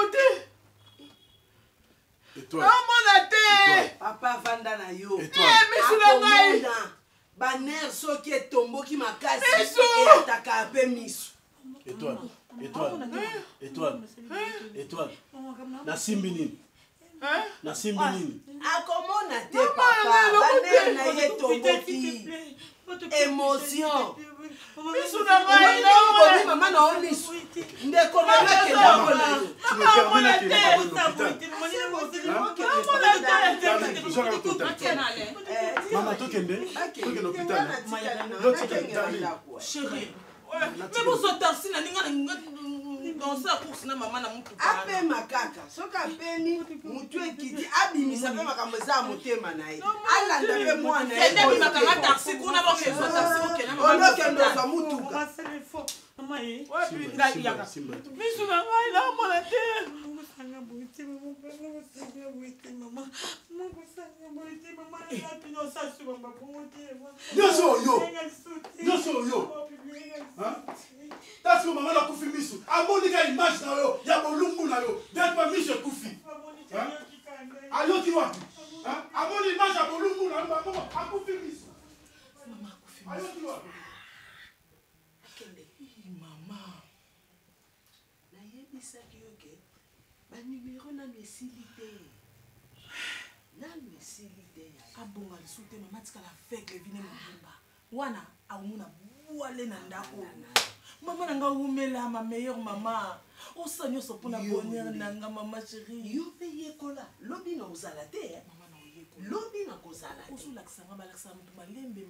côté. Et toi? Papa vanda na yo. Et toi? Baner soki etombo ki makasi ataka pe miso. Étoile. Na simbinini. Akomona te papa. Baner na ye tombo ki émotion. Miso na ngai na maman na o miso. Ndeko na ke na kona. Maman tokende l'hôpital. Chérie. Mais vous êtes assis na ninga dans sa course na maman na mutu. Ape makaka. Soka peni mutu ekiti abimisa pe makambo za motema na ye. Alanda pe mwana ye. Ende makanga taxi kuna ba ke zo taxi oke na maman. Ono kendo za mutuka. Maman ye. Ngai yaka. Miso na ngai na mona te. Parce que maman a couffé miso. A mon gars image na yo, ya bolumbu na yo. Dès pas miso couffé. Ayo ki wapi? A mon image ya bolumbu na yo, maman a couffé miso. Maman couffé. Ayo ki wapi? Kende. Maman. Na yebisa ki yoke. Ba numéro na mesilité. Na mesilité. Abonga lisute maman tikala fake vine mobimba. Wana aumuna buale na ndako. Maman nanga umela ma meilleure maman. Osanyo so pona bonheur nanga maman chérie. Yo peye kola. Lobi na uzala te. Maman na oyeko. Lobi na kozala. Osu laksanga balaksa mutu malembe.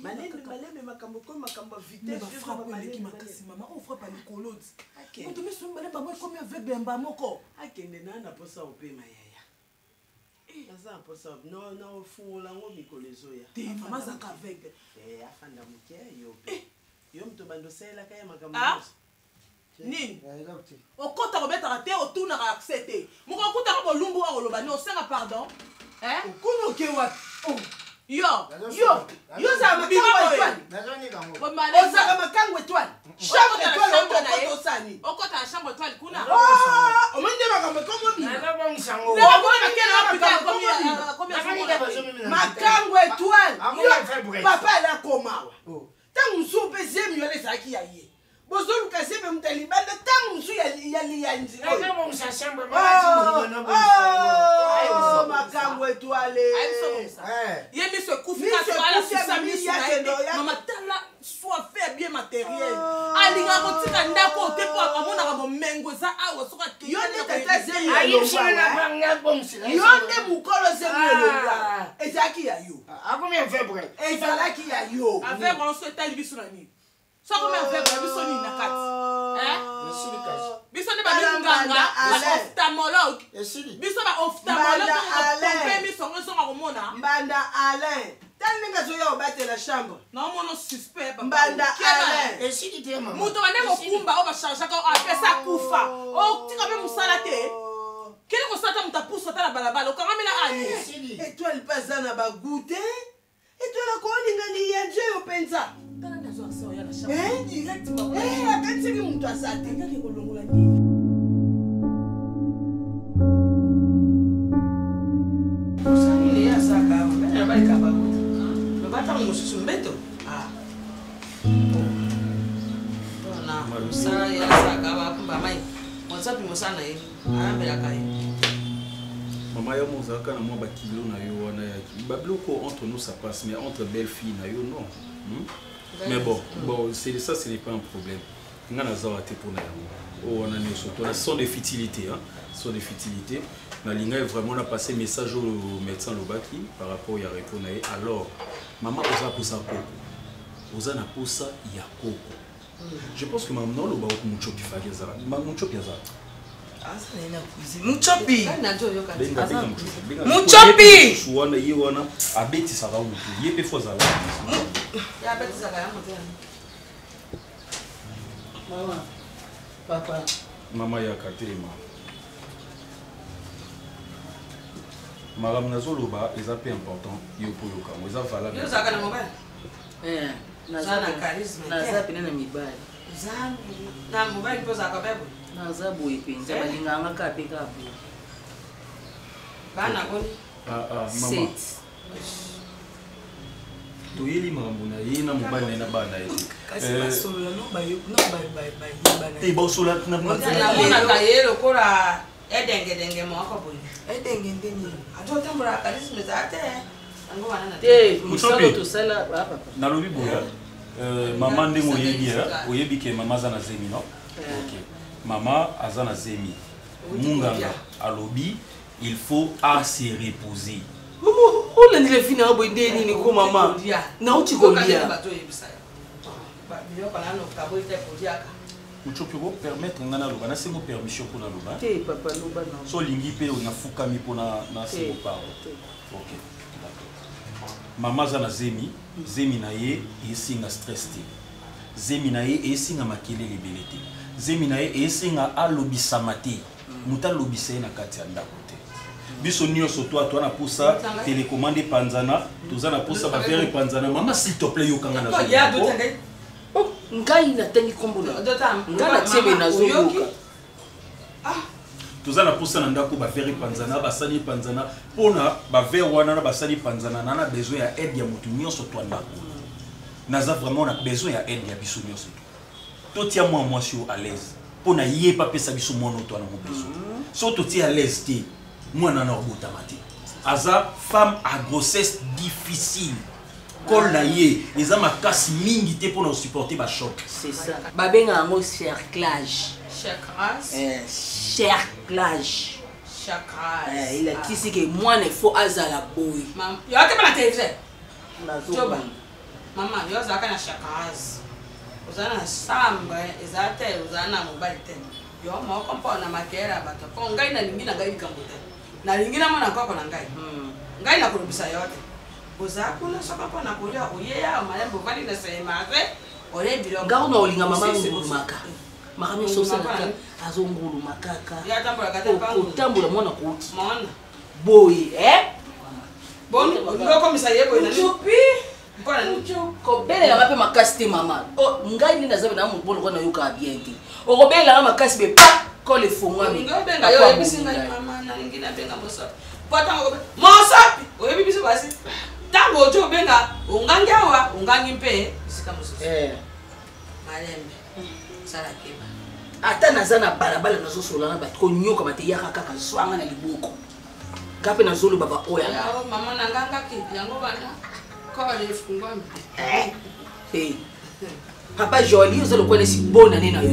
Malembe makambo ko makambo vitesse. Mais ma frappe eleki makasi maman. On frappe à l'écolode. Mutu misu mbale bango comme avec bemba moko. Akende na posa opema yaya. Naza posa no fula ngo mikolezo ya. Te maman zaka avec. Afanda muke yo. Yo mto bando sela kaya makambo. Nini? Okota kobeta te otuna ka accepter. Moko kuta ko bolumbu wa koloba ni osenga pardon. Kuno ke wat. Yo za makangwe etwali. Oza makangwe etwali. Chambre etwali okota osani. Okota chambre etwali kuna. Omende makambo komo bi. Makangwe etwali. Papa la komawa. Tangu msupe zemi yole zaki ya ye. Bozolu kasebe mtalibanda tangu msu ya nzi. Makambo etwale. Ye miso kufi ka twala sisa miso na mama tala soit fait bien matériel. Alinga kotika ndako te po akamona ka bomengo za awa soka ke. Yonde tata zemi yonde mukolo zemi yolonga. Ezaki ya yo. Combien fait vrai? Ezalaki ya yo. Avec on se tali biso na ni. So comme avec biso ni na kati. Biso ne ba nganga, ophtalmologue. Biso ba ophtalmologue tombe miso ngoso ngomona. Mbanda Alain. Tani nga zo yo battre la chambre. Na mono suspect papa. Mbanda Alain. Esilité maman. Muto bane mo kumba o ba charger ka apesa kufa. O tika be musala te. Kele ko sata mutapusa ta la balabala o kangamela ani. Étoile pas na ba goûter. Étoile ko linga li yanje yo penza. Tala nazo aksa ya la chambre. Directement. Akatiki mutu asate. Ngaki ko longola ni. Maman yo mozaka na moi ba kilo na yo wana ya ba bloko entre nous ça passe mais entre belles filles na yo non. Mais bon c'est ça, ce n'est pas un problème. Nga na zawa te pour na yango. Oh on a né surtout la son de futilité son de futilité. Na linga vraiment na passé message au médecin Lobaki par rapport ya répondre alors maman oza posa koko. Oza na posa ya koko. Je pense que maman lo ba ko muchopi fageza. Muchopi za. Muchopi. Muchopi. Suwana yiwana abeti saka mutu. Yepe foza la. Ya abeti saka ya mutu. Mama. Papa. Mama ya katema. Madame Nazoloba est peu important. Yo pour yoka. Moi ça valable. Yo saka na mobile. Nazana charisme. Nazapina na mibali. Na mobile pose à Kabebo. Naza boye penza balinganga kape kape. Bana boni. Maman. Toyeli makambo na ye na mobali na bana ye. Kasi basolola no ba bana. Eh ba sola na mona kaye lokola edenge moko boye. Edenge ndeni. Ato tambura karisme zate. Ango wana na. Musalo to sala papa. Na lobi boya. Maman ndenge oyebi ke mama za na zemi no. OK. Mama aza na zemi. Munganga alobi il faut à se reposer. Momo, on l'a dit les filles n'ont idée ni ko maman. Na uti ko lia. Muchopiro permettre ngana loba na sengo permission pour na loba. Te papa loba na. So lingi pe na fukami pour na sengo paro. OK. D'accord. Mama za na zemi na ye esinga stress te. Zemi na ye esinga makelele belete. Zemi na ye esinga alobisama te. Muta lobisa na kati ya ndako te. Biso nyonso toi na poussa télécommande panzana, toza na poussa ba faire panzana. Maman s'il te plaît yokanga na. Ya do tanga. Oh, ngai na tangi kombo na. Ngana tiebe na zoyoka. Ah. Toza na poussa na ndako ba faire panzana, ba sali panzana pona ba ver wana na ba sali panzana na besoin ya aide ya mutu nyonso toi ndako. Naza vraiment na besoin ya aide ya biso nyonso. To tia moi sur à l'aise. Pona yé pas pesa biso mono toi na mo besoin. So to tia à l'aise te. Moi na robota mati. Aza femme à grossesse difficile. Kol na ye, les ama kasi mingi te pour nous supporter ba choc. C'est ça. Babenga ngo cerclage. Chakras. Cerclage. Chakras. Il a dit que moi il faut azala boy. Maman, yo ate pas la télévision. Joba. Maman, yo zaka na chakras. Uzana samba, ezate uzana mobile ten. Yo mo kompo na makera bato. Ko ngai na lingi na ngai bikambote. Na lingi na mona kwako na ngai. Ngai na kurubisa yote. Uzaku na soka pa na kulia oyeya malembo vali na sema ave. Ore bilo. Ngao na olinga mama ngulu maka. Makami sosa na azo ngulu makaka. Ya tambula kata pangu. Tambula mona kuti. Mona. Boy, Bon, ngoko misaye boy na. Chopi. Mpona nucho. Ko bele la mape makasi te mama. Oh, ngai ni nazabe na mo bolo ko na yoka bien te. O ko bele la makasi be pa ko le fonga mi. Ngao benga yo ebisinga mama na ngina benga moso. Pota ngo moso. O ebibiso basi. Tango ojo benga ungangawa ungangi mpe bisika moso. Malembe. Sala keba. Ata nazana balabala nazo solana ba ko nyoka mate ya kaka zwanga na liboko. Kape na zolo baba oya. Ya mama na nganga ki yango bana. Ko le fungwa mpe. Hey. Papa Jolie ozo lokone si bona nena yo.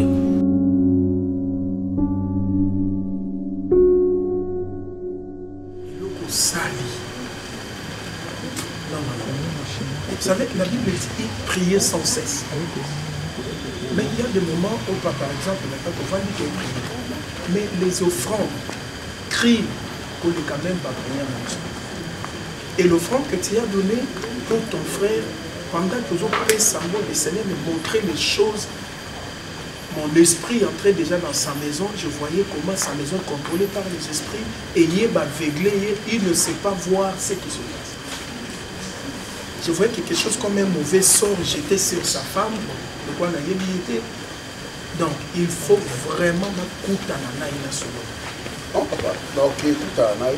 Sali. Vous savez, la Bible dit prier sans cesse. Mais il y a des moments où, par exemple, on va dire prier. Mais les offrandes crient pour le quand même pas prier en Dieu. Et l'offrande que tu as donnée pour ton frère, pendant que vous avez semblant le Seigneur me montrer les choses, mon esprit entrait déjà dans sa maison, je voyais comment sa maison est contrôlée par les esprits, et il est aveuglé, il ne sait pas voir ce qui se passe. Je voyais quelque chose comme un mauvais sort jeté sur sa femme, de quoi on a été. Donc il faut vraiment m'écouter à la solo. Non, papa, donc tout à l'heure,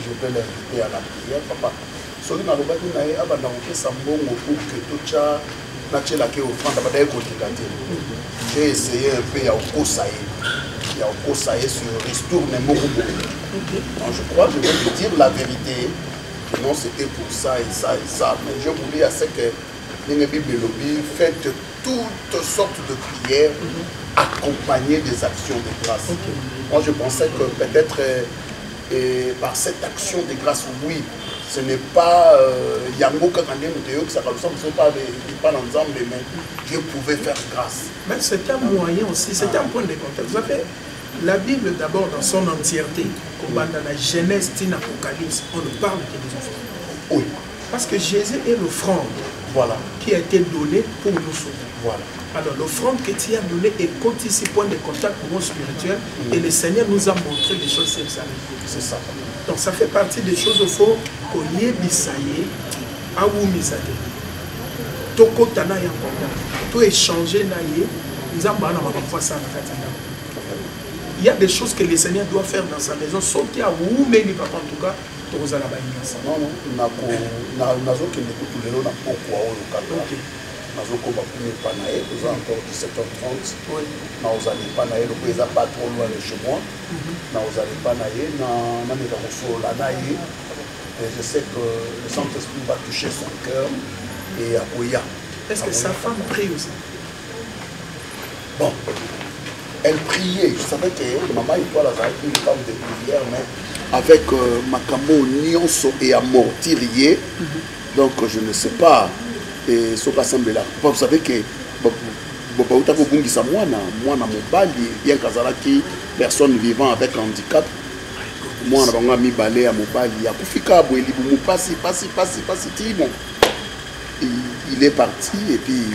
je vais l'inviter à la prière, papa. Celui qui a dit que c'est bon pour que tout ça, j'ai essayé un peu, il y a au Kosaïe sur Ristour Nemorubo. Donc je crois que je vais lui dire la vérité. Non, c'était pour ça et ça et ça. Mais je voulais à ce que les Bible faites toutes sortes de prières accompagnées des actions de grâce. Moi, je pensais que peut-être par cette action de grâce, oui, ce n'est pas Yango Kakandé Mouteo que ça ne pas ensemble, mais Dieu pouvait faire grâce. Mais c'est un moyen aussi, c'est un point de contact. Vous savez, la Bible d'abord dans son entièreté, comme dans la Genèse, l'Apocalypse, on ne parle que des offrandes. Oui. Parce que Jésus est l'offrande qui a été donnée pour nous sauver. Voilà. Alors l'offrande que tu as donnée est côté ici point de contact pour nous spirituel et le Seigneur nous a montré des choses sur ça. C'est ça. Donc ça fait partie des choses au fond qu'on y est bisaillé à où misade. tokotana ya konda to échanger na ye nzamba na makambo ça na katana. Il y a des choses que le Seigneur doit faire dans sa maison sauf qu'il y a oumeli papa en tout cas tozala ba inasa. Non nazo ke ne kutulelo na poko wa oyo kaka. Nazo ko ba kune panae toza encore 17h30. Oui. Na ozali panae le pesa pas trop loin de chez moi. Na ozali panae na meka ko la nae. Je sais que le Saint-Esprit va toucher son cœur et à Oya. Est-ce que sa femme prie aussi? Bon, elle priait. Je savais que maman Étoile avait une femme de prière, mais avec Makamo Nyonso et Amortirier, donc je ne sais pas. Et ce qui semble là. Vous savez que moi, mobali, bien kazalaki, personne vivant avec handicap. Moi, on a mis balai à mobali. Il y a Koufika, il est parti et puis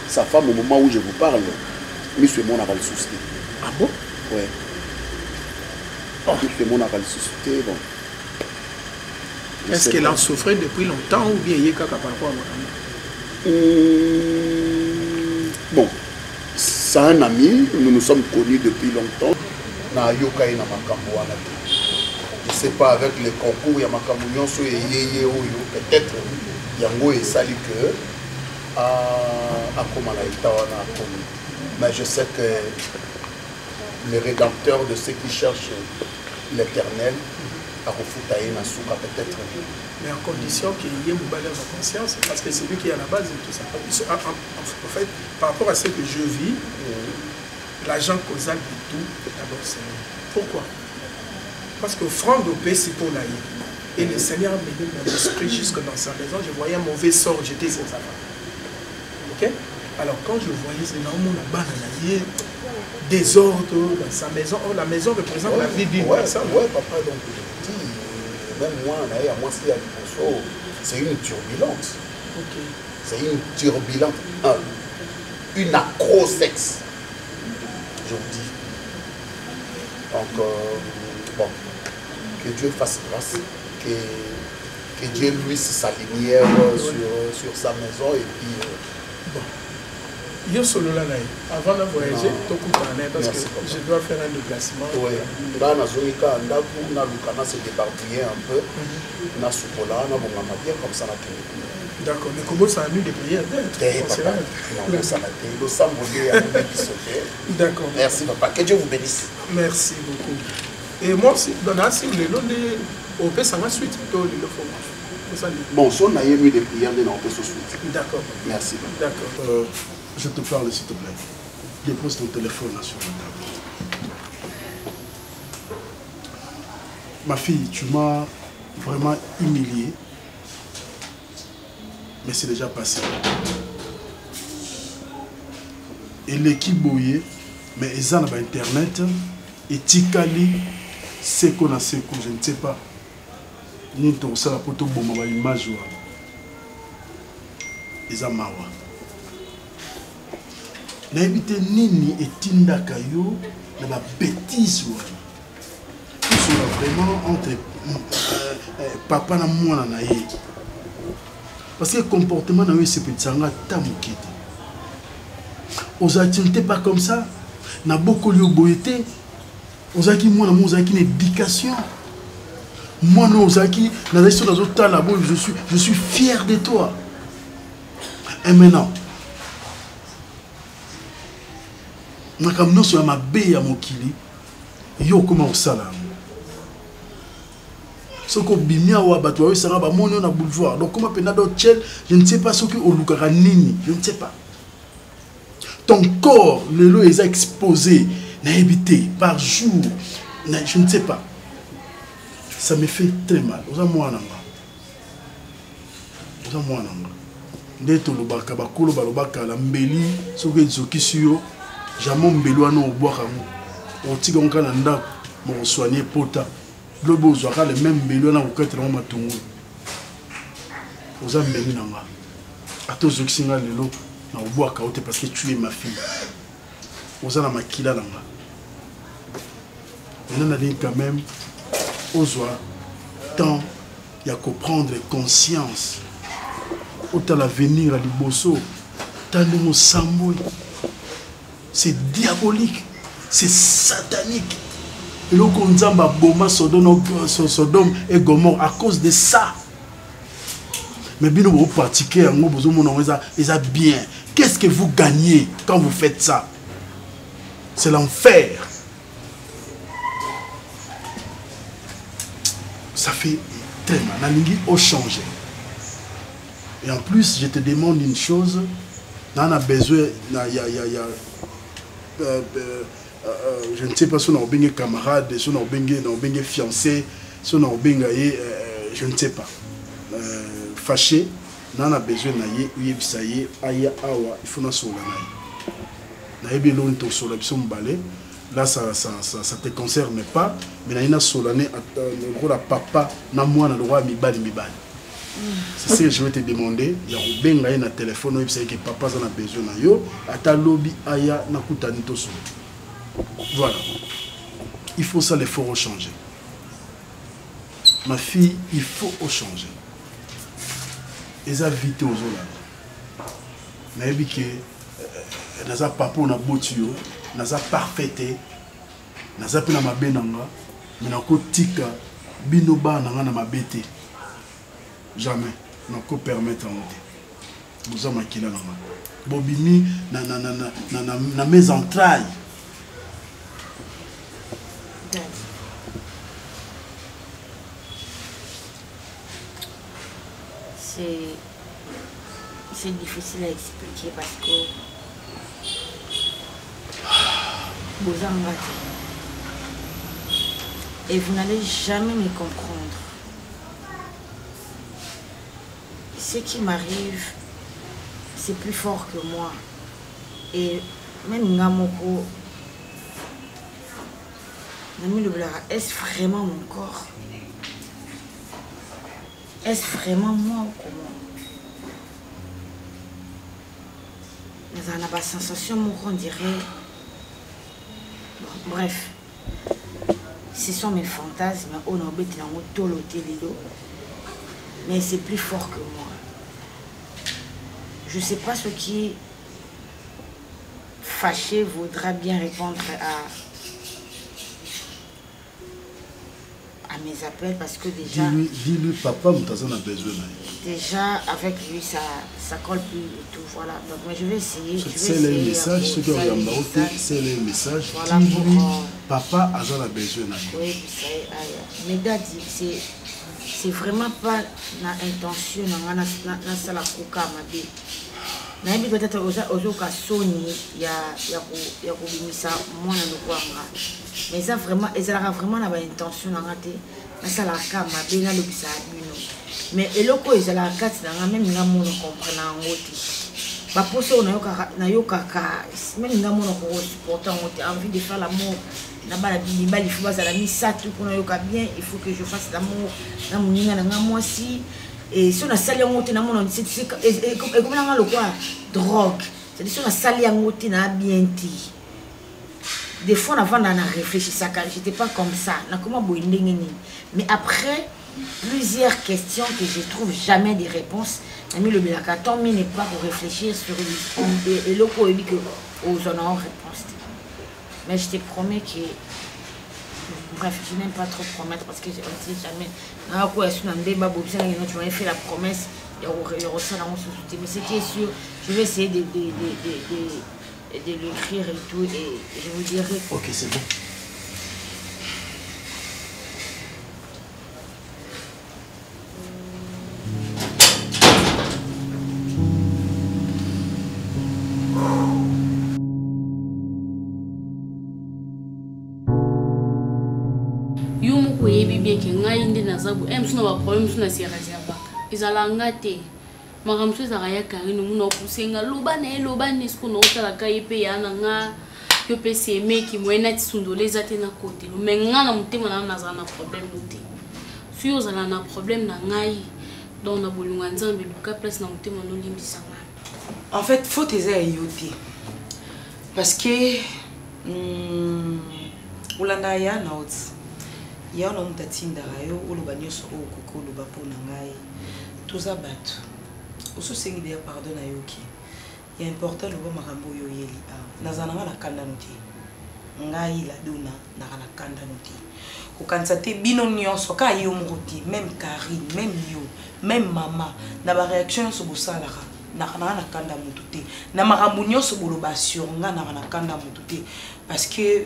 sa femme, au moment où je vous parle, monsieur mon a le souci. Ah bon? Oui. Monsieur mon a le souci. Bon. Est-ce qu'elle en souffrait depuis longtemps ou bien il y a par rapport à moi? Bon, c'est un ami, nous nous sommes connus depuis longtemps. Na yoka na makambo wana. Je sais pas, avec les concours, il y a makambo nyonso et yeye oyo peut-être yango et sali que à komala itawana komi. Mais je sais que le rédempteur de ceux qui cherchent l'éternel a refouté na souka peut-être. Mais en condition qu'il y ait une balance de conscience, parce que c'est lui qui est à la base de tout ça. En fait, par rapport à ce que je vis, l'agent causal de tout, d'abord c'est lui. Pourquoi? Parce que offrande au paix, c'est pour l'aïe. Et le Seigneur m'a mis mon esprit jusque dans sa maison. Je voyais un mauvais sort, j'étais sans sa femme. Ok? Alors quand je voyais ces normes, désordre dans sa maison, la maison représente la vie d'une personne. Oui, papa, donc je dis, même moi, c'est une turbulence. Okay. C'est une turbulence, une accro-sexe, je vous dis. Donc, bon, que Dieu fasse grâce, que Dieu luise sa lumière sur sa maison et puis... bon. Yo solo là, avant de voyager, parce que je dois faire un déplacement. Oui, là, on a se débarbouiller un peu. On a soupola, on a bien comme ça. D'accord, mais comment ça a mis des prières? D'accord. Merci papa, que Dieu vous bénisse. Merci beaucoup. Et moi aussi, dans la suite, on peut s'en suite. Bon, si on a mis des prières, on peut se suite. D'accord. Merci. D'accord. Je te parle s'il te plaît. Dépose ton téléphone là sur la table. Ma fille, tu m'as vraiment humilié. Mais c'est déjà passé. Et l'équipe boyée, mais ils ont internet et Tikali, c'est qu'on a ce je ne sais pas. Ni ton ça la poto bon ma image ils ont mawa. Na évité nini et tinda kayo na ba bêtise wana. Ils sont vraiment entre papa na mwana na ye. Parce que le comportement na yo c'est petit nga tamukete. Ozaki n'était pas comme ça. Na beaucoup li oboyete. Ozaki mwana mo ozaki une éducation. Moi non ozaki na la histoire d'autant là je suis fier de toi. Et maintenant nakamno sur ma bé ya mokili yo comment osala ce qu'on bimia wa bato ça va moni na boulevard donc comment pena do tchel je ne sais pas ce que olukara nini je ne sais pas ton corps le lot est exposé na évité par jour je ne sais pas ça me fait très mal oza mwana ndeto lobaka bakolo balobaka la mbeli soki ezokisi yo jamais mbeli wana obwaka ngo otika ngo na ndako mo soigner pota lobo ozwaka le même mbeli wana kokatela ngo matungu oza mbeli na nga ata ozokisi nga lelo na obwaka ote parce que tu es ma fille oza na makila na nga maintenant nalingi quand même ozwa temps ya comprendre conscience autant l'avenir à Liboso, Tandemo Samboy. C'est diabolique, c'est satanique. Et le Konzamba Boma Sodome et Gomorrhe à cause de ça. Mais bien vous pratiquez, ils bien. Qu'est-ce que vous gagnez quand vous faites ça? C'est l'enfer. Ça fait très mal. La ligne a changé. Et en plus, je te demande une chose. On a besoin, je ne sais pas si on a des camarades, si on a des fiancés, si on a des, je ne sais pas, fâché. On a besoin de il faut que nous là, ça ne te concerne pas, mais il y a un papa, c'est ce que je vais te demander. Il y a un téléphone, il y a que papa a besoin de yo, ata lobby aya na kutani toso. Voilà. Il faut ça, il faut changer. Ma fille, il faut changer. Ils ont vite aux autres. Mais il y a des papa na botio, naza parfaité, naza pena mabenanga, mais na ko tika bino ba na na mabete. Jamais. Non, qu'on permette en monter. Vous avez maquillé là. Bobimi, na mes entrailles. C'est difficile à expliquer parce que vous en ratez. Et vous n'allez jamais me comprendre. Ce qui m'arrive, c'est plus fort que moi. Et même Ngamoko, Nami Leblara, est-ce vraiment mon corps? Est-ce vraiment moi ou comment? Mais on a pas sensation, on dirait. Bon, bref, ce sont mes fantasmes. On a oublié mais c'est plus fort que moi. Je ne sais pas ce qui fâché voudra bien répondre à mes appels parce que déjà... Dis-lui, papa, vous avez besoin. Déjà, avec lui, ça colle plus et tout, voilà. Donc, mais je vais essayer. C'est le message, ce que vous avez c'est le message. Voilà, dis-lui, papa, vous avez besoin. Oui, mais Dadi, c'est vraiment pas l'intention de la coca mabe. Nayebi peut-être ozoka soni ya kobimisa mwana lokwanga. Mais ça vraiment ezalaka vraiment na ba intention na ngate na sala ka mabe na lobisa bino. Mais eloko ezalaka kati na même nga mono comprendre ngoti. Ba poso na yoka même nga mono ko supporter ngoti envie de faire l'amour. Il faut que je fasse bien, il faut que je fasse l'amour dans mon nina na moi aussi. Et si on a sali en côté, et comme on a le quoi, drogue. C'est-à-dire si on a sali en côté, na bien dit. Des fois, avant on a réfléchi ça, car j'étais pas comme ça. Mais après plusieurs questions que je trouve jamais des réponses, ami le bilaka, tant mieux n'est pas pour réfléchir sur et le coup que aux honneurs réponse. Mais je te promets que... Bref, je n'aime pas trop promettre parce que je ne sais jamais. Tu m'avais fait la promesse, il y aura ça dans mon société. Mais ce qui est sûr, je vais essayer de l'écrire et tout. Et je vous dirai... Ok, c'est bon. que ngai ndi nazabu suna ba problème suna sirasia baka izala ngate makamso ezaka ya karino muna okusenga loba ne siku no tala kai pe yana nga yo pe se meki moyena tisundoleza te na côté mais nga na mutema na nazala na problème muté si ozala na problème na ngai donc na bolunga nzambe luka place na mutema no limbisa nga en fait faut tes yoté parce que ulanda ya na oti ya na mutatinda rayo ulubanyoso okoko lubapo na ngai toza bato Oso sengi dia pardon na yoki. Il est important le bon makambo yo yeli. Nazana na kanda noti. Ngai la dona na kanda noti. Ko kanisa te bino nyonso ka yo moti, même Karine, même yo, même maman, na ba réaction so bosala ka. Na kanda mutu te. Na makambo nyonso boloba sur nga na kanda mutu te parce que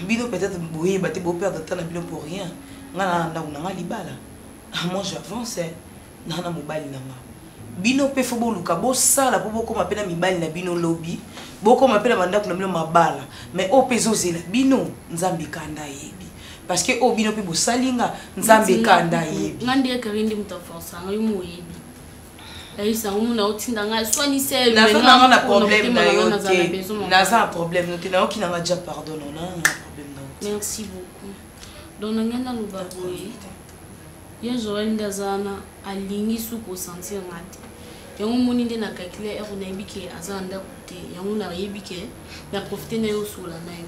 bino peut-être boye ba te bo perdre de temps na bino pour rien. Nga na libala. Moi j'avance na mobile na nga. Bino pe fo boluka bo sala po boko mapena mibali na bino lobby boko mapena bandako na bino mabala mais o pezo zela bino nzambe kanda yebi parce que o bino pe bo salinga nzambe kanda yebi ngandi akarindi mutaforsa ngayo moyebi aisa umuna otinda nga swani sel na na na problème na yo te na za problème no te na okina nga déjà pardon na problème na merci beaucoup donc ngenda lubaboye ya Joël ndazana alingi suko sentir ngati yango moni nde na calculer ero na yebike azanda kote yango na yebike na profiter na yo sula na yo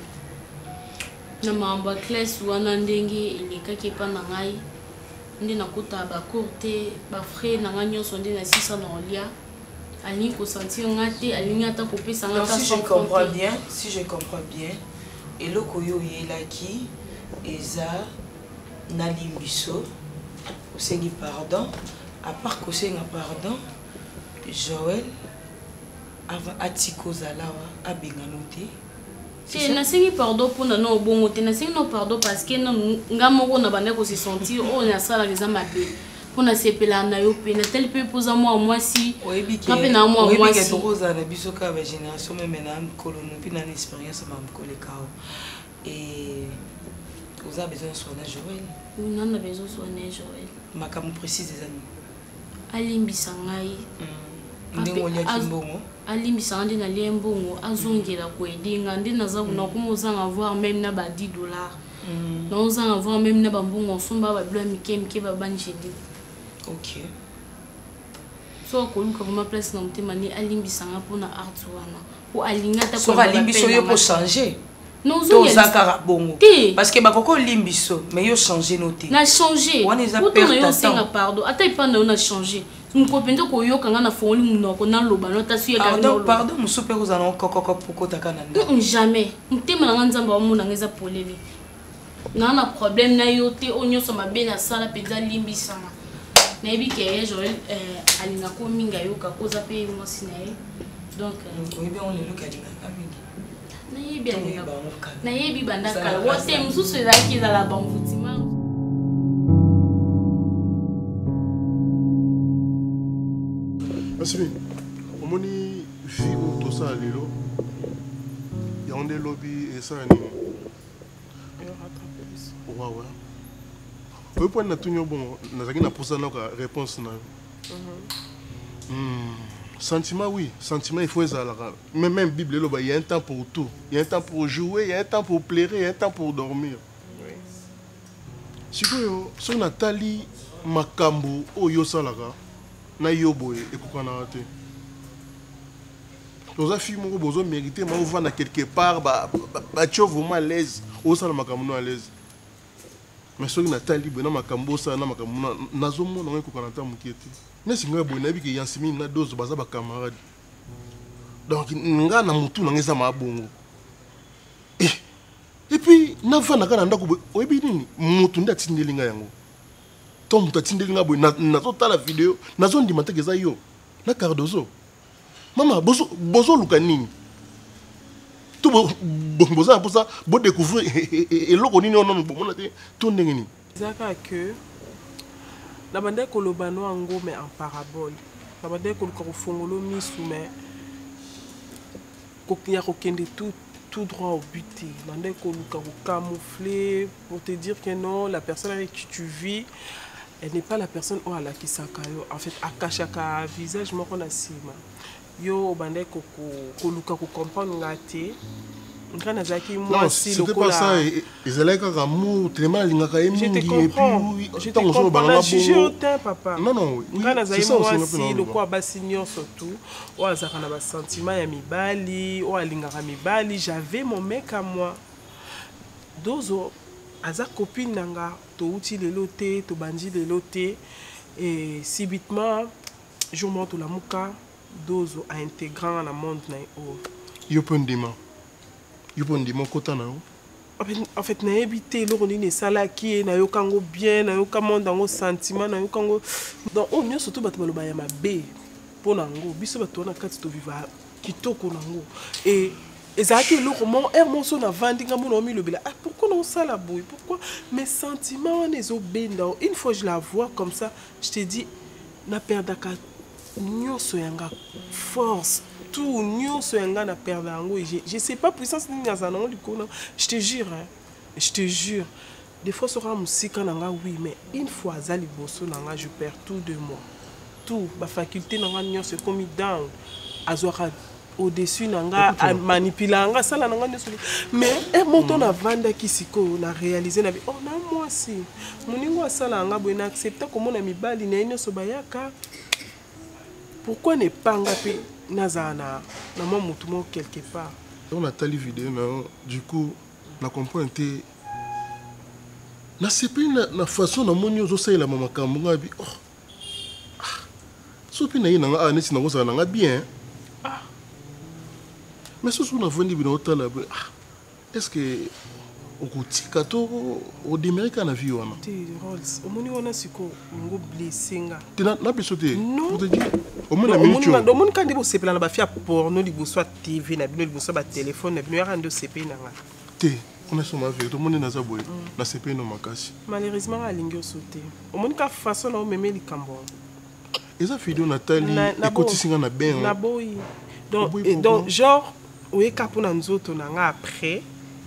na mamba classe wana ndenge elekaki epa na ngai nde nakota bacour te bafrais na ngai nyonso nde na 600 na olia alingi kosentir ngati alingi ata kopesa ngata si je comprends bien eloko yo yelaki eza na limbiso osengi pardon à part kosenga pardon Joël avant atiko zalawa abenga noté c'est na sengi pardon pour na no bongo te na sengi no pardon parce que nga moko na banda ko se sentir on na sala les amabe pour na sepela na yo pe na tel peu posa moi si kapé na moi si rosa na biso ka ba génération même na colono puis na expérience ma mkole kao et vous avez besoin de soigner Joël on a besoin de soigner Joël makamu précise des amis alimbisa ngai ndingonya kimbongo alimbisa ngandi na liembongo azongela ko edinga ndi naza kuna kumozanga voir même na ba 10 dollars non zanga voir même na ba mbongo somba ba blo mike ba banjedi OK so ko luka kuma place na mutema ni alimbisa nga pona art wana ko alinga ta ko alimbiso yo pour changer non zo zakara bongo parce que bakoko limbiso mais yo changer noté na changer on les a perdu yo senga pardon ata ipa na na changer mukopenda ko yo kanga na fongoli munoko na loba no ta suye ka no pardon musupe ko zana kokoko poko takana non jamais mutema na nzamba wa muna ngeza polele na problème na yo te onyo so mabe na sala peza limbisa na yebi ke Joël alinga ko minga yo ka koza pe mo sinae donc on est on le lokalinga na yebi banda kala wote msusu ezaki ezala bamvutima Asimi omoni vie ou tout ça lelo ya onde lobby et ça ni ouais oui pour na tunyo bon nazaki na posa na réponse na sentiment, oui. Sentiment, il faut ça. Même Bible, il y a un temps pour tout. Il y a un temps pour jouer, il y a un temps pour plaire, il y a un temps pour dormir. Oui. Si on a tali makambo o yo salaka na yo boy et kokana te. Dans un film où vous méritez, mais vous allez quelque part, tu es vraiment à l'aise. Au salon makambo à l'aise. Mais si on a tali na makambo ça na makambo na zomo na kokana ta mukete. Mais si nga bonabi ke yansimi na dose baza ba camarade. Donc nga na mutu na ngeza mabongo. Et puis na fana kana ndako oyebi nini mutu nda tindelinga yango. To mutu tindelinga boy na to tala vidéo na zo ndima te keza yo. Na Cardozo. Mama bozo luka nini? To boza pour ça bo découvrir et loko nini on bo mona te to ndenge nini. Zaka que la bande kolobano ango mais en parabole. La bande kolokofongolo misu mais kokia kokende tout droit au but. La bande koloka camoufler pour te dire que non, la personne avec qui tu vis, elle n'est pas la personne où elle a qui sakayo. En fait, akashaka visage moko na sima. Yo bande koloka ko comprendre ngate. Non, c'était pas ça. Ils allaient quand amour, tellement l'ingaka et je te comprends. Je te comprends. Jugé au temps, papa. Non, non. C'est ça aussi. Le quoi basignon surtout. Ou à zara na ba sentiment ya mibali, ou à l'ingaka mibali. J'avais mon mec à moi. Dozo, aza copine nanga, to uti le loté, to bandi le loté, et subitement, jour mort la muka dozo a intégrant na monde na o yo pondima kota na en fait na habité lo ni sala ki na yo kango bien na yo monde ngo sentiment na yo kango donc on nyo surtout bato baloba ya mabe pona ngo biso bato na kati to viva kitoko nango et ezaki eloko mo moso na vandinga mona omi lobela ah pourquoi non ça la boue pourquoi mes sentiments on ezo benda une fois je la vois comme ça je te dis na perdaka nyonso yanga force tout nyonso yanga na perdre yango je sais pas puissance ni na zanango likona je te jure des fois sera musika nanga oui mais une fois azali bosso nanga je perds tout de moi tout ba faculté nanga nyonso comme down azwaka au-dessus nanga manipulanga sala nanga nyonso mais un monton na vanda kisiko na réaliser na oh na moi si moningo sala nanga bo na accepter comment na mibali na nyonso bayaka pourquoi ne pas ngapi nazana na moi mutumo quelque part on a tali vidéo na du coup na comprendre te na sepe na façon na moni ozo sala mama kambunga bi oh sopi na yina nga neti na koza na nga bien mais ce qu'on a vendu bien au talab est-ce que au kotika to au demerika na vie wana te Rolls omoni wana siko ngo blessinga te na biso te pour te dire omona mincho omoni kandi bo sepela na ba fia porno liboso à TV na bino liboso ba téléphone na bino ya rando CP na nga te on a son affaire to moni na za boy na CP no makasi malheureusement alingi sauté omoni ka façon na o meme likambo eza vidéo natali ekotisinga na ben na boy donc genre oui, kapuna nzoto nanga après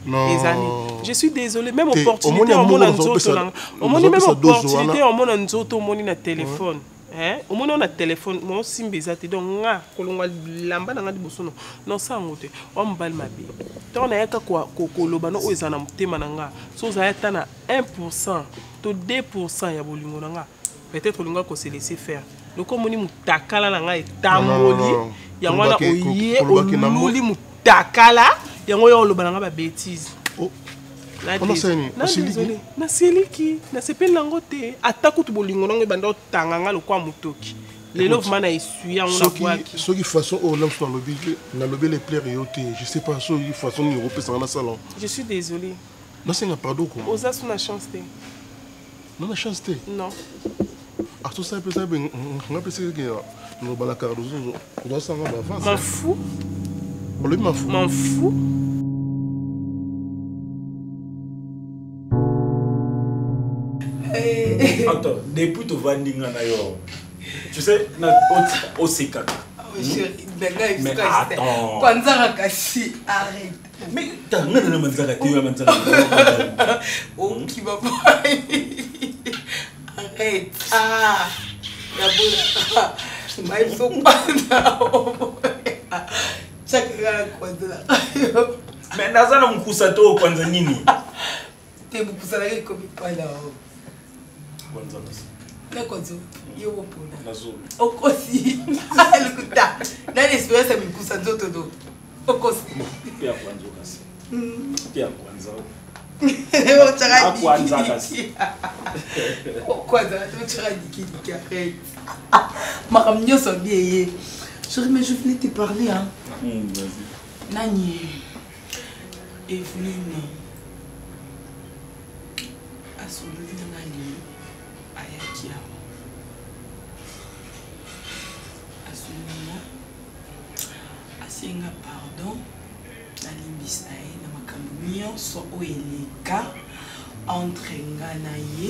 les années. Je suis désolé, même opportunité au monde nzoto nanga. Au monde même opportunité au monde nzoto au monde na téléphone. Hein? Au monde on a téléphone, moi aussi mbezate donc nga kolonga lamba nanga liboso no. Non ça ngote. On mbal mabe. Tant na yaka ko koloba no ezana mutema nanga. So za yata na 1% to 2% ya bolingo nanga. Peut-être linga ko se laisser faire. Loko moni mutakala nanga etamboli. Yangwana oye oluli mutakala yango yo lobalanga ba bêtise oh on sait na seliki na sepel nango te atako to bolingo nango banda otanganga lokwa mutoki lelo vmana essuya on a soki façon au lance na lobby les plaire yote je sais pas soki façon ni repesa na salon je suis désolé na senga pardon ko oza suna chance te non na chance te non ah tout ça peut ça ben on a pensé que no bala cardozo on doit s'en rendre avance m'en fous on lui m'en fous attends depuis to vandinga na yo tu sais na au sekaka mais attends kwanza kasi arrête mais tanga na manzaka te ya manzaka oh qui va arrête ah ya mais il faut pas chakara kwanza mais nazana mkusa to kwanza nini te mkusa la ko pala kwanza basi na kwanza yo pona nazo okosi alikuta na espérance mkusa nzoto do okosi pia kwanza kasi pia kwanza kwanza kasi kwanza tu diki arrête makam nyoso bien chérie mais je voulais te parler hein vas-y nani Evelyne asolobi nani ayaki awa asolima asienga pardon nalimbisa ye na makambo nyonso oyo eleka entre nga na ye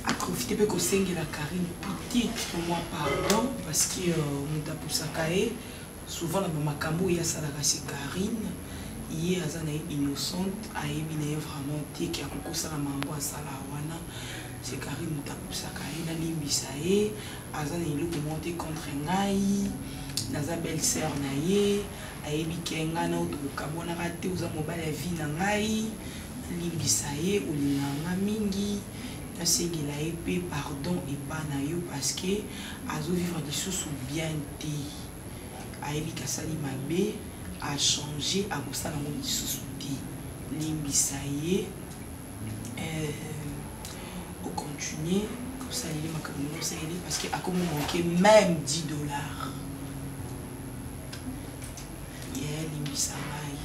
aprofite mpe kosengela Karine petite pour moi pardon parce que moto apusaka ye souvent na bamakambo oyo asalaka si Karine ye aza na ye innocente ayebi na ye vraiment te ke akokosala mambo asala wana se Karine moto apusaka ye nalimbisa ye aza na eloko moko te contre ngai naza belle sœur na ye ayebi ke ngai na oyo tokokabwanaka te oza mobali ya vie na ngai nalimbisa ye olinganga mingi nasengela ye mpe pardon epa na yo parce que azovivre lisusu bien te ayebi kasali mabe achange akosala yango lisusu te limbisa ye continuer comme ça il est ma caméra ça il est parce que à comme manquer même $10 hier limbisa mai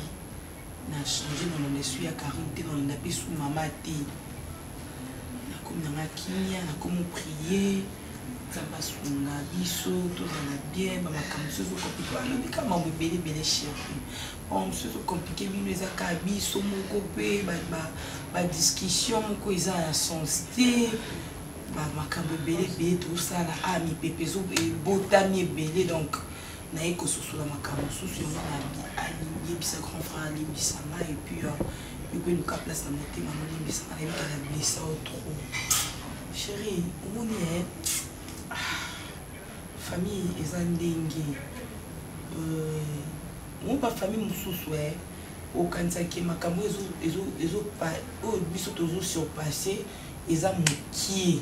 na changer dans mon essuie à 40 dans la sous maman té na comme na kinya na comme prier zamba sunga biso to na bien ba makamso zo compliqué na kama mbele bele chéri on se compliqué bino ezaka biso moko pe ba discussion moko eza ya sensité ba makambo bele bele tout ça la ami pepezo e botami bele donc na eko soso la makambo soso yo na aligné bisa grand frère limbisa ma et puis il peut nous cap place na moté maman limbisa ma et la blessa trop chéri on est famille eza ndenge mon pas famille mususu okanisaki makambo ezo oyo biso tozo surpassé eza mokie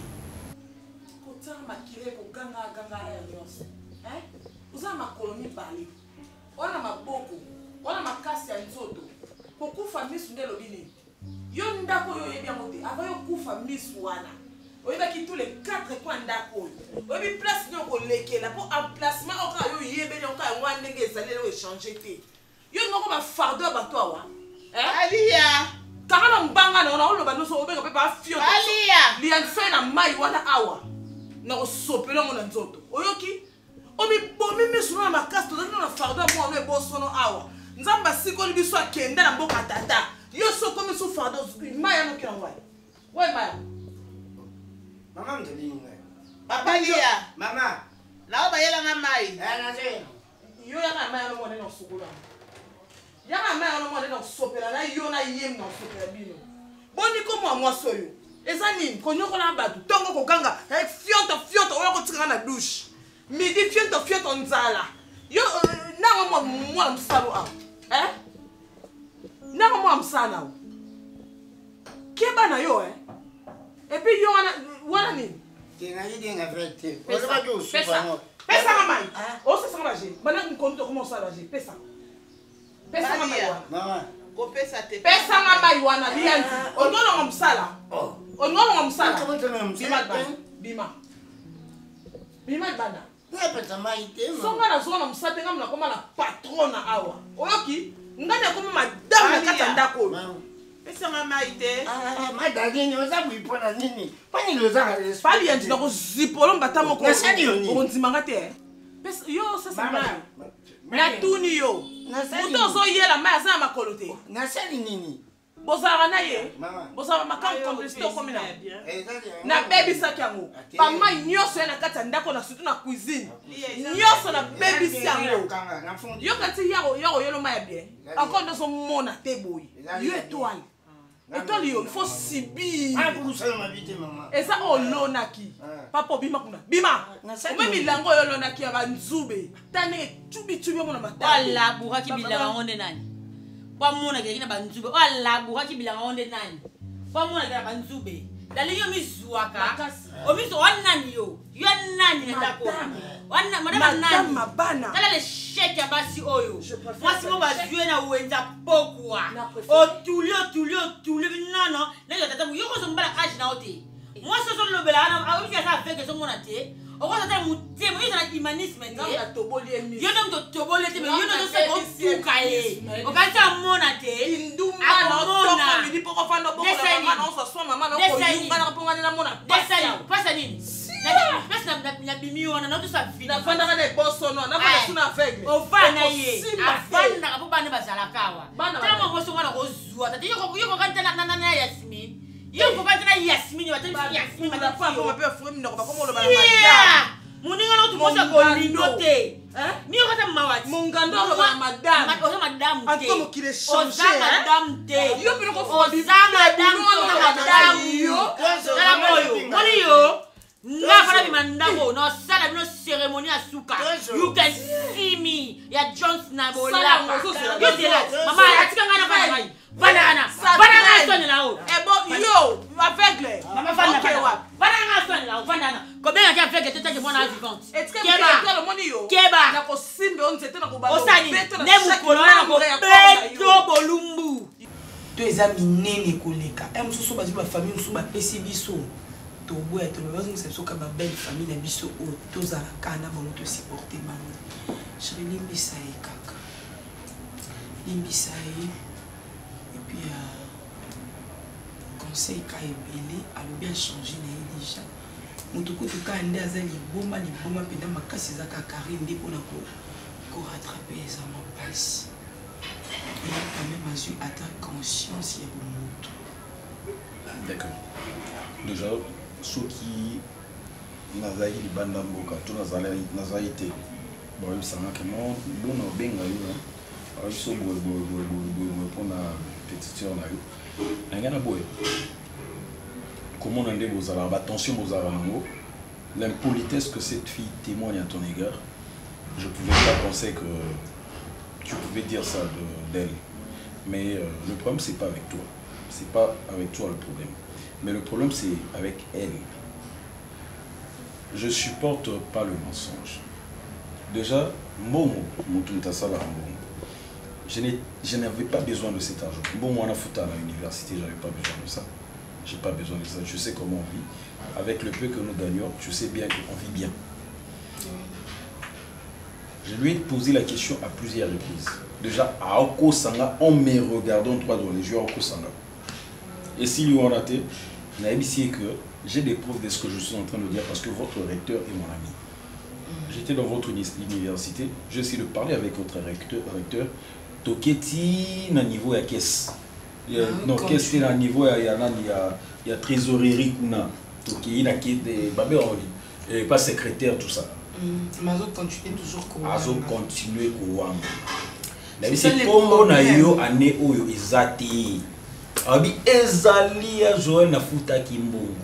kotala makile koganga ya nyonso oza makolo mibale wana maboko wana makasi ya nzoto kokufa misu nde elobi nini yo ndako oyo oyebi yango te ava yo kufa misu wana oyebaki tous les 4 coins ndako oyo oyebi place nde okolekela mpo emplacement oka yo yebeli oka yango wana ndenge ezali lelo échange te yo moko bafardo ya bato awa Alia kaka na mbanga na oloba nyonso obenga mpe bafio lianso na mai wana awa na kosopela yango na nzoto oyoki omibomi misu na makasi tozali na fardo ya mwana ebosono awa nzambe asikoli biso akende na mboka tata yo sokomi su fardo mai anoki yango wayi wayi mai Maman me dit Papa Lia Maman là ba yela nga mai yo ya na mai no mwana na sukula ya na mai no mwana na sopela na yo na yem na sopela bino boni ko mwa soyo eza nini konyoko na batu tongo kokanga fionto oyo kotika na douche midi fionto nzala yo na mwa msalo a na mwa msana keba na yo et puis yo wana nini Tinga idinga vete. Pesa mamãe. Ou você sabe agir? Mas não conta como sabe agir. Pesa. Pesa mamãe. Mama. Go pesa te. Pesa mamãe wana lianzi. Ongono ngomsala. Ongono ngomsala. Bima. Bima bana. Pesa mai te. Songa na zona msate ngamna koma na patrona awa. Oyoki ngani akoma madame na kata ndako. Pesa mama ite. Madalini ozabu ipona nini? Pani loza respect. Fali yanti na ko zipolo mbata moko. Nasali yoni. Onzimanga te. Pesa yo sasa mama. Na tuni yo. Muto zo yela ma za makolo te. Nasali nini? Bozara na ye. Bozara makam complicité komina. Na baby sac yango. Mama nyoso na kata ndako na surtout na cuisine. Nyoso na baby sango. Yo kati yaro yelo ma bien. Encore dans son mona te boy. Yo étoile. Étoile yo il faut subir. Ah pour ça ma vie maman. Et ça on lonaki. Papa bima kuna. Bima. Même milango yo lonaki aba nzube. Tane chubi mona mata. Wala buraki bilanga onde nani. Kwa mona kile banzube wala buraki bilanga onde nani. Kwa mona kile banzube. Dali yo mizuaka. Omizo wanani yo. Yo nani ndako. Wana madame mabana. Kala le chèque ya basi oyo. Moi si mo bazue na wenza pokwa. Otulio non. Na yo tata yo ko zombala age na ote. Moi so so lobela na a ofi asa avec so mona te. O ko tata mutemo yo na humanisme te. Na toboli emi. Yo na toboli te yo na so ko tuka ye. O ka ta mona te. Induma na toko midi poko fando boko na mama na so so mama na ko yunga na ponga na mona. Pasa nini? Na bimi wana na to sa vie. Na fanda na boso no na ba suna aveugle. O vana ye. Afanda ka bana bazala kawa. Tama boso wana ko zuwa. Tati yo ko kanta na Yasmin. Yo ko kanta na Yasmin wa tati Yasmin ba fa ko ma pe fo mi no ba ko mo lo ba madame. Muninga no tumosa ko lindo te. Mi yo kata mawati. Mungando lo ba madame. O madame te. Anto mo kile changer. O madame te. Yo bi ko fo bi madame yo. Kala boyo. Moni yo. Na fana bimandako no sala bino cérémonie à suka. You can see me. Ya Jones na bola. Yo dela. Mama atika ngana fana mai. Banana sonne là haut. Eh bon yo, aveugle. Mama fana kwa. Banana sonne là haut, banana. Combien y a aveugle tete bona vivante. Keba le moni yo. Keba. Na ko simbe on tete na ko ba. Osani. Nemu kolona ko beto bolumbu. To eza minene koleka. Mususu ba famille mususu ba pesi biso. toboya tolobazongisa biso ka babelle famille na biso oyo tozalaka na bango tosupporte bango chéri limbisa ye kaka limbisa ye epuis conseil ka ebele alobi achange na ye déjà moto kutu ka nde aza liboma mpena makasi eza kakari nde mpona korattrape eza mapasi eya quand même azwi ata conscience ya bomoto. D'accord. Déjà soki nazali libanda mboka to nazali te boyebisanga ke bona obenga yo abiso boye mpona petite sœur na yo nanga na boye komona nde bozala batension bozala nango l'impolitesse que cette fille témoigne à ton égard. Je pouvais pas penser que tu pouvais dire ça d'elle, mais le problème c'est pas avec toi, c'est pas avec toi le problème, mais le problème c'est avec elle. Je supporte pas le mensonge. Déjà, je n'avais pas besoin de cet argent. Bon, moi, on a foutu à l'université, j'avais pas besoin de ça. J'ai pas besoin de ça. Je sais comment on vit. Avec le peu que nous gagnons, je sais bien qu'on vit bien. Je lui ai posé la question à plusieurs reprises. Déjà, à Oko Sanga, en me regardant droit dans les yeux, à Oko Sanga. Et s'il lui en a été, il a émis que j'ai des preuves de ce que je suis en train de dire parce que votre recteur est mon ami. J'étais dans votre université, j'ai essayé de parler avec votre recteur. Toketi na niveau ya caisse. Non, caisse c'est na niveau il y a trésorerie kuna. Toketi na qui des babé et pas secrétaire tout ça. Mazo continue toujours ko. Mazo continuer ko wang. La vie c'est comme na yo année oyo ezati. Abi ezali ya Joël na futa kimbongo.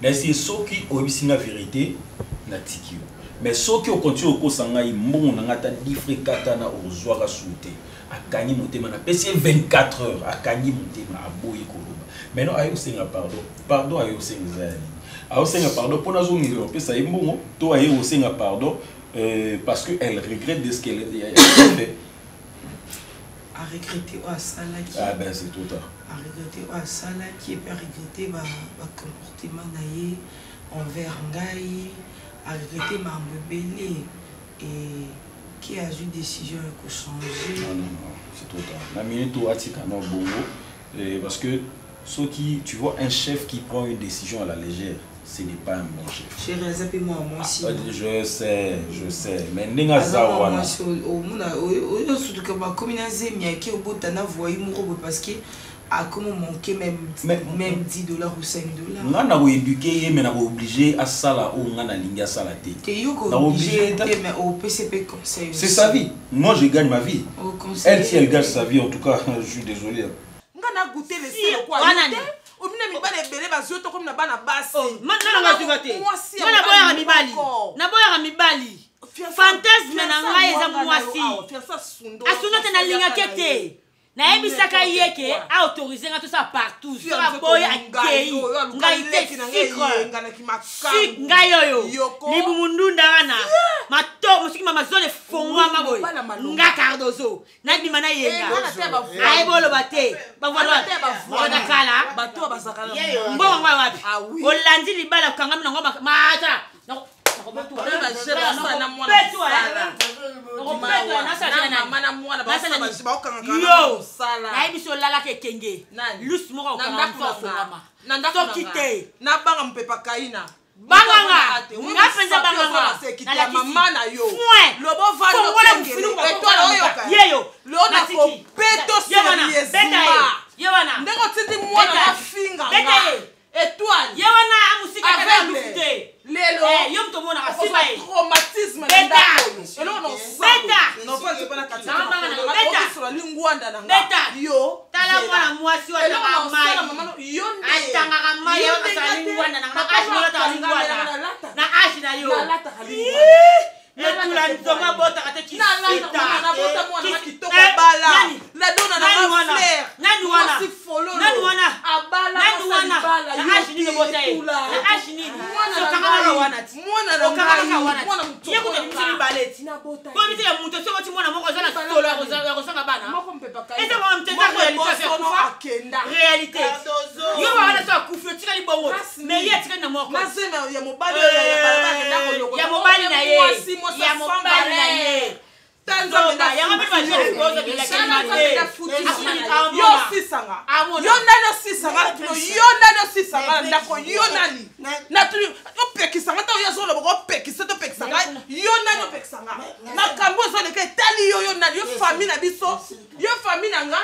Mais c'est ce qui obéit la vérité na tiki. Mais ce qui continue au sanga imon na ngata difrikata na ozwaka souté. Akani motema na pesi 24 heures akani motema aboyi koloba. Maintenant ayo senga pardon ayo senga zali. Ayo senga pardon pour na zoni lo pesa imbongo to ayo senga pardon parce que elle regrette de ce qu'elle a fait. À regretter à Salaki. Ah ben c'est tout tard. À regretter à Salaki et puis à regretter ma comportement naïe envers Ngaï, à regretter ma mbébélé et qui a eu décision de changer. Non, c'est trop tard. La minute où Atika non bongo parce que ceux qui, tu vois un chef qui prend une décision à la légère, ce n'est pas un bon chef. Chérie, moi aussi. Je sais. Mais n'est-ce pas moi parce que à comment manquer même $10 ou $5. On a éduqué mais on a obligé à ça là où on a linga ça la tête. On a obligé mais au PCP conseil. C'est sa vie. Moi je gagne ma vie. Elle si elle gagne sa vie en tout cas, je suis désolé. On a goûté les sel quoi. On a mis pas les bébés parce que comme na bana basse. Maintenant on va tuer. Na boya mibali. Na boya mibali. Fantasme na ngai eza mwasi. Asuna tena linga kete. Na ebisaka yeke a autorisé nga tout ça partout. Sur la boya akei. Ngai te secret. Ngai yoyo. Libu mundunda wana. Mato musiki mama zone fongwa maboy. Nga Cardozo. Na bimana yenga. Ai bolo bate. Ba voilà. Ona kala. Bato bazakala. Mbongo ngwa wapi? Olandi libala kanga mna ngoma mata. Étoile. Yewana amusika aveugle. Lelo. Yom to mona asiba e. Traumatisme beta. Elo no beta. No pas c'est pas la kati. Beta. Sur la lingwanda na. Beta. Yo. Tala mwana mwasi wa tanga mai. Yo nde. Atanga mai yo sa lingwanda na ashi mo ta lingwanda. Na ashi na yo. Na lata lingwanda. Etula nzonga bota kate ki. Na bota mwana kitoko bala. La dona na fleur. Nani wana? Nani wana? Abala. Nani wana? Na ashi ni bota e. Na ashi ni. So kama wana ti. Mwana na ngai. Mwana muto. Yeko na mtini baleti. Kwa miti ya muto sio mwana moko zana solo ya kozanga bana. Moko mpepa kai. Ese mwana mtenda réalité. Yo wana sa kufi tika li bongo. Mais ye tika na moko. Nasema ya mobali ya balabala ndako yoko. Ya mobali na ye. Ya mobali na ye. Tanzo ba ya ngabe ba je koza bila kimate. Yo sisanga. Yo nana sisanga tuno yo nana sisanga ndako yo nani. Na tu yo pekisanga to yo solo boko pekisa to pekisanga. Yo nani pekisanga. Na kambo so de ke tali yo nani yo famille na biso. Yo famille nanga.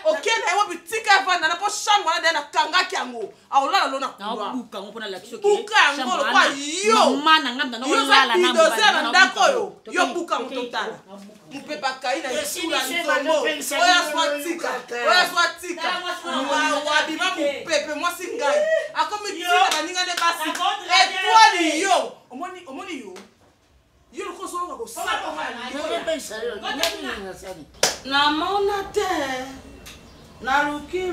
Ok na yo bitika vanda na po chambre na na kanga kyango. Aola lona kwa. Buka ngopona la kiso ke. Buka ngolo kwa yo. Mana ngamba na lala na mba. Ndako yo. Yo buka mtotala. Mupepa kai na isura ntombo. Oya swatika. Oya swatika. Wabima mupepe mwasi ngai. Akomi tika baninga ne basi. Etwali yo. Omoni yo. Yo ko so ko sa. Na mona te. Na ruki.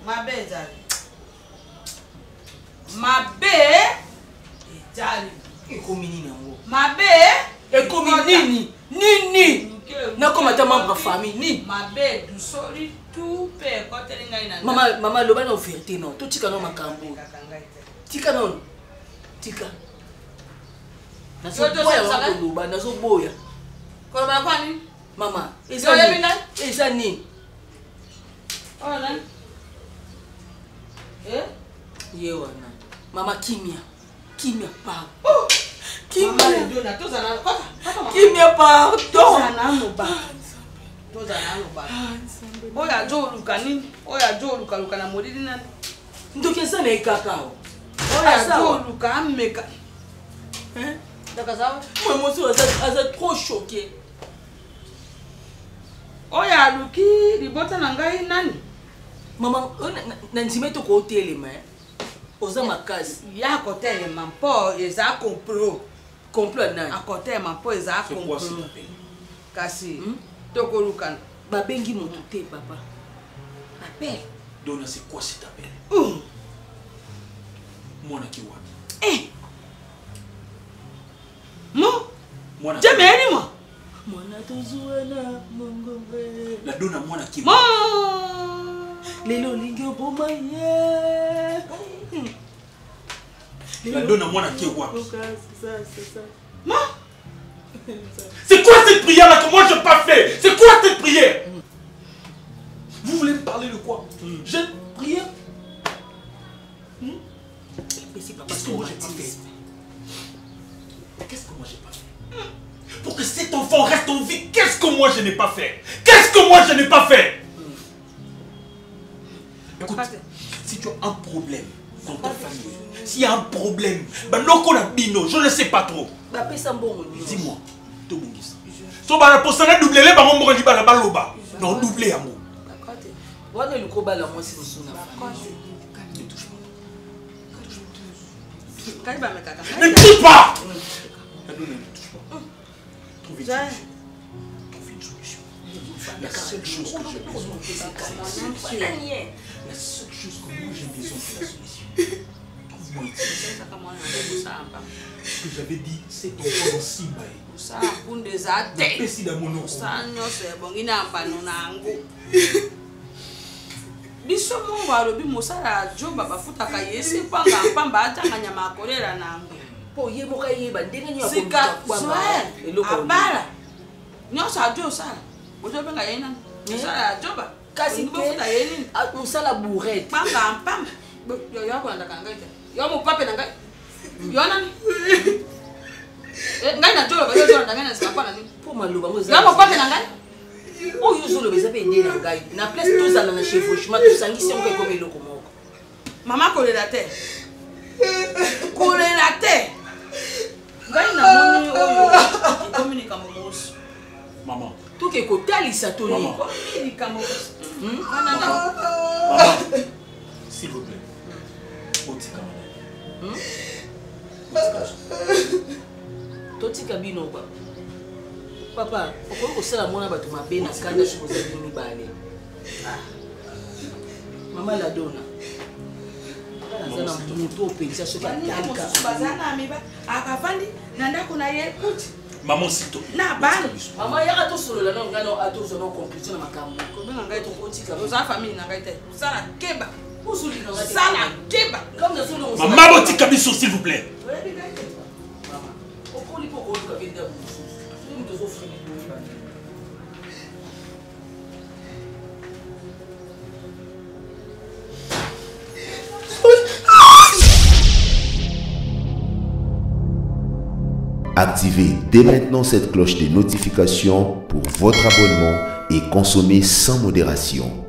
Mabe jali. Ekomi nini yango? Mabe ekomi nini nakoma ta membre famille nini mabe du sori tout pe kote ngai na mama loba na vérité non to tika no makambo tika non tika nazo boya koloba kwani mama eza nini ona ye wana mama kimia pa Kimia pardon. Oya joluka nini? Oya joluka luka na modili nani? Ndoki sana ikakao. Oya joluka ameka. Daka sawa? Moi aussi aza trop choqué. Oya luki libota na ngai nani? Mama na nzimeto ko hotel mais. Oza makasi. Ya kote mampo eza complot na. Akote mampo eza complot. Kasi tokoluka babengi moto te papa. Appelle. Donna, c'est quoi cet appel? Mwana kiwa. Mwana. Jameni moi. Mwana tozuana mongombe. La donna mwana kiwa. Lelo lingi oboma ye. La donne à moi qui est quoi? C'est quoi cette prière là que moi je n'ai pas fait? C'est quoi cette prière? Vous voulez me parler de quoi? J'ai prière? Qu'est-ce que moi j'ai pas fait? Qu'est-ce que moi j'ai pas fait? Pour que cet enfant reste en vie, qu'est-ce que moi je n'ai pas fait? Qu'est-ce que moi je n'ai pas fait? Écoute, si tu as un problème dans ta famille, s'il y a un problème, je ne sais pas trop. Dis-moi, so ba pour ça doubler les bango mo di bala baloba. Non, doubler amour. Wana luko bala mo si musuna. Ne touche pas. Trouve une solution. La seule chose que j'ai besoin, c'est la seule chose que moi j'ai besoin, c'est la solution. Ce que j'avais dit, c'est ton enfant dans Simba. Ça, pour des athées. Ça, non, c'est bon, il n'a pas non ango. Biso mungu alobi mosala joba bafuta kayese panga pamba atanga nyama akolela nango. Po ye moka yeba ndenge nyo akoka kwa abala. Nyosa ajo sala. Ojo benga yena. Sala joba. Kasi bafuta yeni musala bourrette. Panga pamba. Yo yako ndaka ngaita. Yo mo pape na ngai. Yo nani? Ngai na jola bayo jola ndanga na sikapa na nini? Po maluba mo za. Yo mo pape na ngai. Oh, you zolo beza pe ndena ngai. Na place tous ala na chevauchement tout sangisi onko comme eloko moko. Mama kolela te. Kolela te. Ngai na moni oyo communique momoso. Maman. Tout ke kotalisa toni. Communique momoso. Maman. S'il vous plaît. Otika madame. Totika bino ba. Papa, pourquoi vous savez moi bato mabe na kanda chokoza bini bale. Maman la donna. oza na moto opelisa soki atalika baza na ameba akafandi na ndako na ye kuti maman sito na bana mama yaka tosolola na ngana atozana conclusion na makambo kobenga ngai tokotika oza famille na ngai te osala keba osolika osala keba comme na solo maman botika biso s'il vous plaît okoli po koluka benda mosusu mutu ozofini Activez dès maintenant cette cloche de notification pour votre abonnement et consommez sans modération.